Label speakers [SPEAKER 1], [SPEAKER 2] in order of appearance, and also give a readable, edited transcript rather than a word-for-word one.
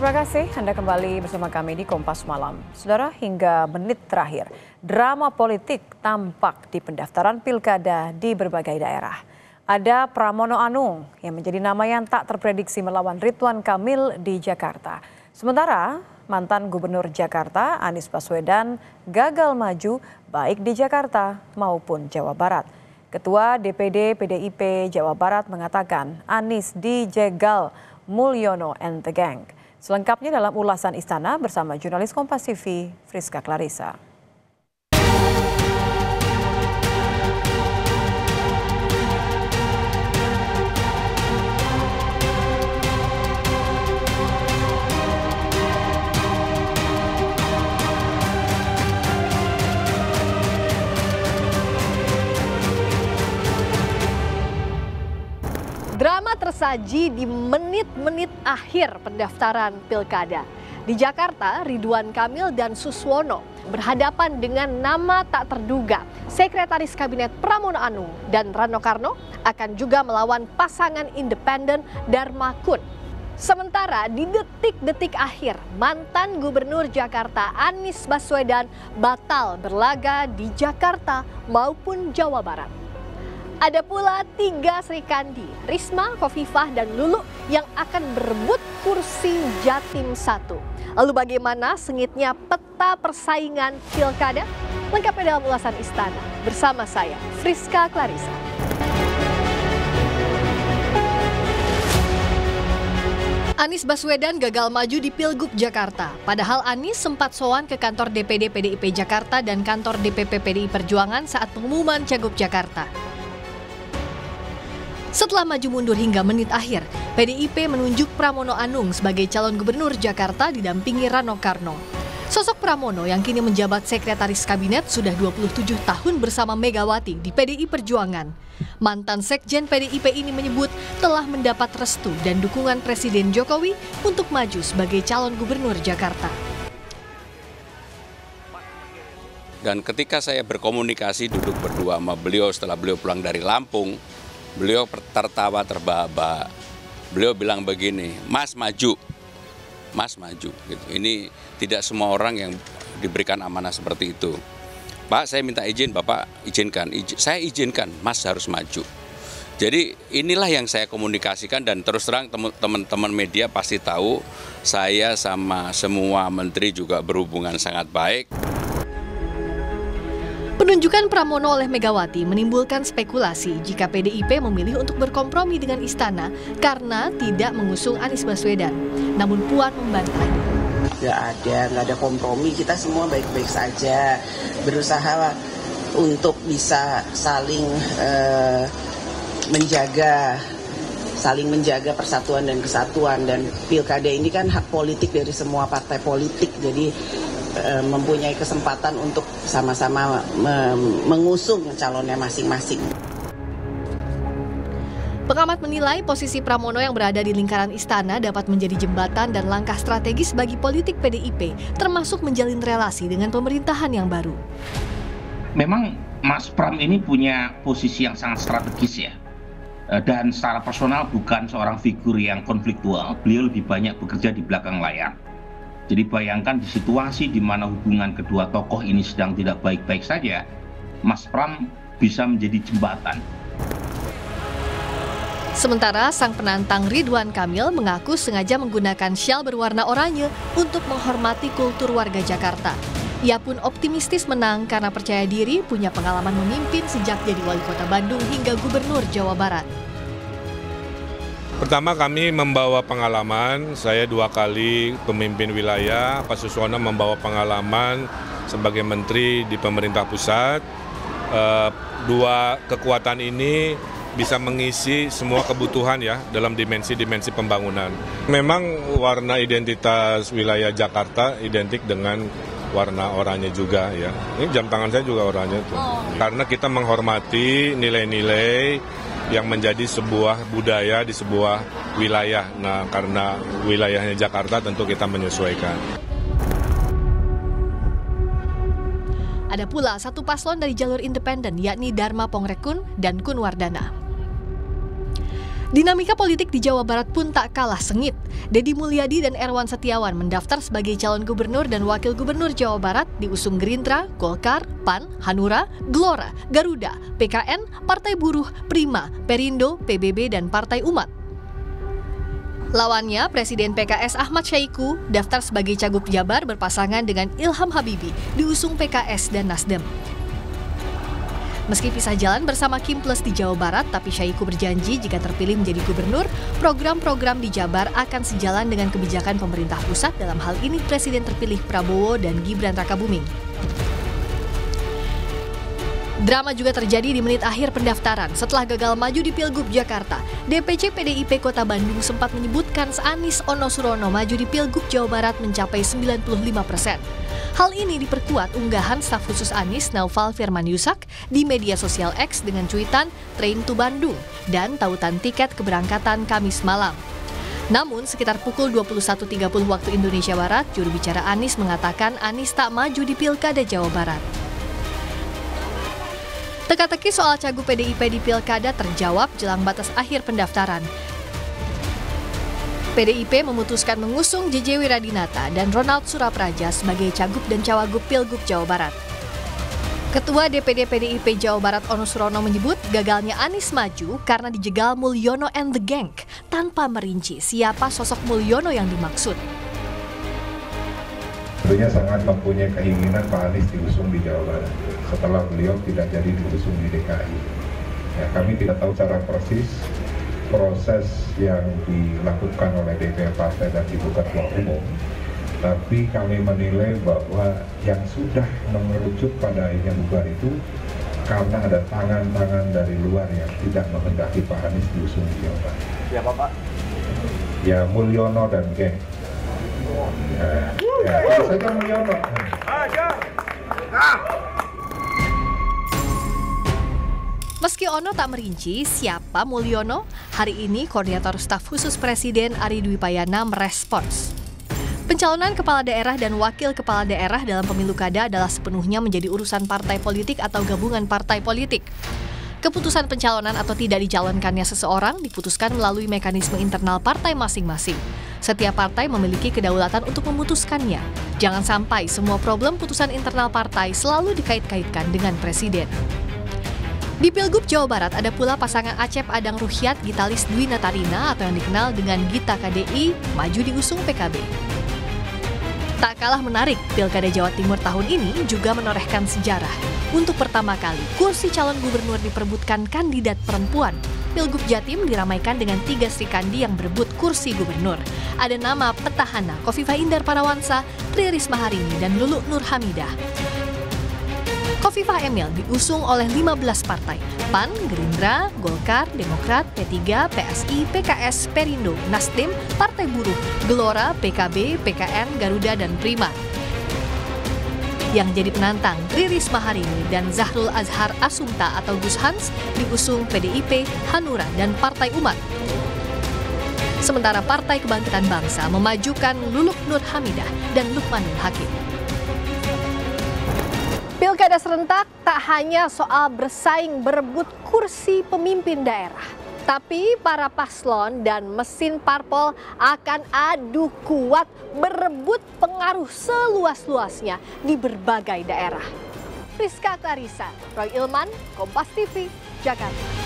[SPEAKER 1] Terima kasih Anda kembali bersama kami di Kompas Malam. Saudara, hingga menit terakhir, drama politik tampak di pendaftaran pilkada di berbagai daerah. Ada Pramono Anung yang menjadi nama yang tak terprediksi melawan Ridwan Kamil di Jakarta. Sementara mantan Gubernur Jakarta Anies Baswedan gagal maju baik di Jakarta maupun Jawa Barat. Ketua DPD PDIP Jawa Barat mengatakan Anies dijegal Mulyono and the Gang. Selengkapnya dalam ulasan Istana bersama jurnalis Kompas TV, Friska Clarissa.
[SPEAKER 2] Drama tersaji di menit-menit akhir pendaftaran pilkada. Di Jakarta, Ridwan Kamil dan Suswono berhadapan dengan nama tak terduga. Sekretaris Kabinet Pramono Anung dan Rano Karno akan juga melawan pasangan independen Dharma Kun. Sementara di detik-detik akhir, mantan Gubernur Jakarta Anies Baswedan batal berlaga di Jakarta maupun Jawa Barat. Ada pula 3 Sri Kandi, Risma, Khofifah, dan Lulu yang akan berebut kursi Jatim 1. Lalu bagaimana sengitnya peta persaingan pilkada? Lengkapnya dalam ulasan Istana bersama saya, Friska Clarissa. Anies Baswedan gagal maju di Pilgub Jakarta. Padahal Anies sempat sowan ke kantor DPD PDIP Jakarta dan kantor DPP PDI Perjuangan saat pengumuman Cagup Jakarta. Setelah maju mundur hingga menit akhir, PDIP menunjuk Pramono Anung sebagai calon gubernur Jakarta didampingi Rano Karno. Sosok Pramono yang kini menjabat sekretaris kabinet sudah 27 tahun bersama Megawati di PDI Perjuangan. Mantan sekjen PDIP ini menyebut telah mendapat restu dan dukungan Presiden Jokowi untuk maju sebagai calon gubernur Jakarta.
[SPEAKER 3] Dan ketika saya berkomunikasi duduk berdua sama beliau setelah beliau pulang dari Lampung, beliau tertawa terbahak-bahak. Beliau bilang begini, Mas maju. Gitu. Ini tidak semua orang yang diberikan amanah seperti itu. Pak, saya minta izin, Bapak izinkan. Saya izinkan, Mas harus maju. Jadi inilah yang saya komunikasikan dan terus terang teman-teman media pasti tahu saya sama semua menteri juga berhubungan sangat baik.
[SPEAKER 2] Penunjukan Pramono oleh Megawati menimbulkan spekulasi jika PDIP memilih untuk berkompromi dengan Istana karena tidak mengusung Anies Baswedan. Namun Puan membantah.
[SPEAKER 4] Nggak ada kompromi, kita semua baik-baik saja. Berusaha untuk bisa saling menjaga persatuan dan kesatuan. Dan pilkada ini kan hak politik dari semua partai politik, jadi mempunyai kesempatan untuk sama-sama mengusung calonnya masing-masing.
[SPEAKER 2] Pengamat menilai posisi Pramono yang berada di lingkaran Istana dapat menjadi jembatan dan langkah strategis bagi politik PDIP, termasuk menjalin relasi dengan pemerintahan yang baru.
[SPEAKER 5] Memang Mas Pram ini punya posisi yang sangat strategis ya. Dan secara personal bukan seorang figur yang konfliktual, beliau lebih banyak bekerja di belakang layar. Jadi bayangkan di situasi di mana hubungan kedua tokoh ini sedang tidak baik-baik saja, Mas Pram bisa menjadi jembatan.
[SPEAKER 2] Sementara sang penantang Ridwan Kamil mengaku sengaja menggunakan syal berwarna oranye untuk menghormati kultur warga Jakarta. Ia pun optimistis menang karena percaya diri punya pengalaman memimpin sejak jadi wali kota Bandung hingga gubernur Jawa Barat.
[SPEAKER 6] Pertama kami membawa pengalaman, saya 2 kali pemimpin wilayah, Pak Suswono membawa pengalaman sebagai menteri di pemerintah pusat. 2 kekuatan ini bisa mengisi semua kebutuhan ya dalam dimensi-dimensi pembangunan. Memang warna identitas wilayah Jakarta identik dengan warna oranye juga ya. Ini jam tangan saya juga oranye tuh. Karena kita menghormati nilai-nilai yang menjadi sebuah budaya di sebuah wilayah. Nah, karena wilayahnya Jakarta tentu kita menyesuaikan.
[SPEAKER 2] Ada pula satu paslon dari jalur independen yakni Dharma Pongrekun dan Kun Wardana. Dinamika politik di Jawa Barat pun tak kalah sengit. Deddy Mulyadi dan Erwan Setiawan mendaftar sebagai calon gubernur dan wakil gubernur Jawa Barat diusung Gerindra, Golkar, PAN, Hanura, Gelora, Garuda, PKN, Partai Buruh, Prima, Perindo, PBB, dan Partai Umat. Lawannya, Presiden PKS Ahmad Syahiku daftar sebagai Cagup Jabar berpasangan dengan Ilham Habibie diusung PKS dan Nasdem. Meski pisah jalan bersama Kim Plus di Jawa Barat, tapi Syahiku berjanji jika terpilih menjadi gubernur, program-program di Jabar akan sejalan dengan kebijakan pemerintah pusat, dalam hal ini Presiden terpilih Prabowo dan Gibran Rakabuming. Drama juga terjadi di menit akhir pendaftaran. Setelah gagal maju di Pilgub Jakarta, DPC PDIP Kota Bandung sempat menyebutkan Anies Ono Surono maju di Pilgub Jawa Barat mencapai 95%. Hal ini diperkuat unggahan staf khusus Anies Naufal Firman Yusak di media sosial X dengan cuitan Train to Bandung dan tautan tiket keberangkatan Kamis malam. Namun, sekitar pukul 21.30 waktu Indonesia Barat, juru bicara Anies mengatakan Anies tak maju di Pilkada Jawa Barat. Teka-teki soal cagup PDIP di Pilkada terjawab jelang batas akhir pendaftaran. PDIP memutuskan mengusung JJ Wiradinata dan Ronald Surapraja sebagai cagup dan cawagup Pilgub Jawa Barat. Ketua DPD PDIP Jawa Barat Ono Surono menyebut gagalnya Anies maju karena dijegal Mulyono and the Gang, tanpa merinci siapa sosok Mulyono yang dimaksud.
[SPEAKER 7] Tentunya sangat mempunyai keinginan Pak Anies diusung di Jawa Barat setelah beliau tidak jadi diusung di DKI. Ya, kami tidak tahu secara persis proses yang dilakukan oleh DPR Partai dan Ibu Ketua Umum, tapi kami menilai bahwa yang sudah mengerucut pada akhirnya bubar itu karena ada tangan-tangan dari luar yang tidak menghendaki Pak Anies diusung di Jawa Barat.
[SPEAKER 8] Siapa Pak?
[SPEAKER 7] Ya Mulyono dan geng. Kalau saja Mulyono.
[SPEAKER 2] Meski Ono tak merinci siapa Mulyono, hari ini Koordinator Staf Khusus Presiden Ari Dwi Payana merespons. Pencalonan kepala daerah dan wakil kepala daerah dalam pemilu kada adalah sepenuhnya menjadi urusan partai politik atau gabungan partai politik. Keputusan pencalonan atau tidak dicalonkannya seseorang diputuskan melalui mekanisme internal partai masing-masing. Setiap partai memiliki kedaulatan untuk memutuskannya. Jangan sampai semua problem putusan internal partai selalu dikait-kaitkan dengan presiden. Di Pilgub Jawa Barat ada pula pasangan Acep Adang Ruhyat Gitalis Dwi Natarina atau yang dikenal dengan Gita KDI maju diusung PKB. Tak kalah menarik, Pilkada Jawa Timur tahun ini juga menorehkan sejarah. Untuk pertama kali, kursi calon gubernur diperebutkan kandidat perempuan. Pilgub Jatim diramaikan dengan 3 Srikandi yang berebut kursi gubernur. Ada nama petahana Khofifah Indar Parawansa, Tri Risma Harini, dan Lulu Nur Hamidah. Khofifah Emil diusung oleh 15 partai, PAN, Gerindra, Golkar, Demokrat, P3, PSI, PKS, Perindo, Nasdem, Partai Buruh, Gelora, PKB, PKN, Garuda, dan Prima. Yang jadi penantang, Tri Risma Harini dan Zahrul Azhar Asumta atau Gus Hans diusung PDIP, Hanura, dan Partai Umat. Sementara Partai Kebangkitan Bangsa memajukan Luluk Nur Hamidah dan Lukmanul Hakim. Pilkada serentak tak hanya soal bersaing berebut kursi pemimpin daerah, tapi para paslon dan mesin parpol akan adu kuat berebut pengaruh seluas-luasnya di berbagai daerah. Rizka Clarissa, Roy Ilman, Kompas TV, Jakarta.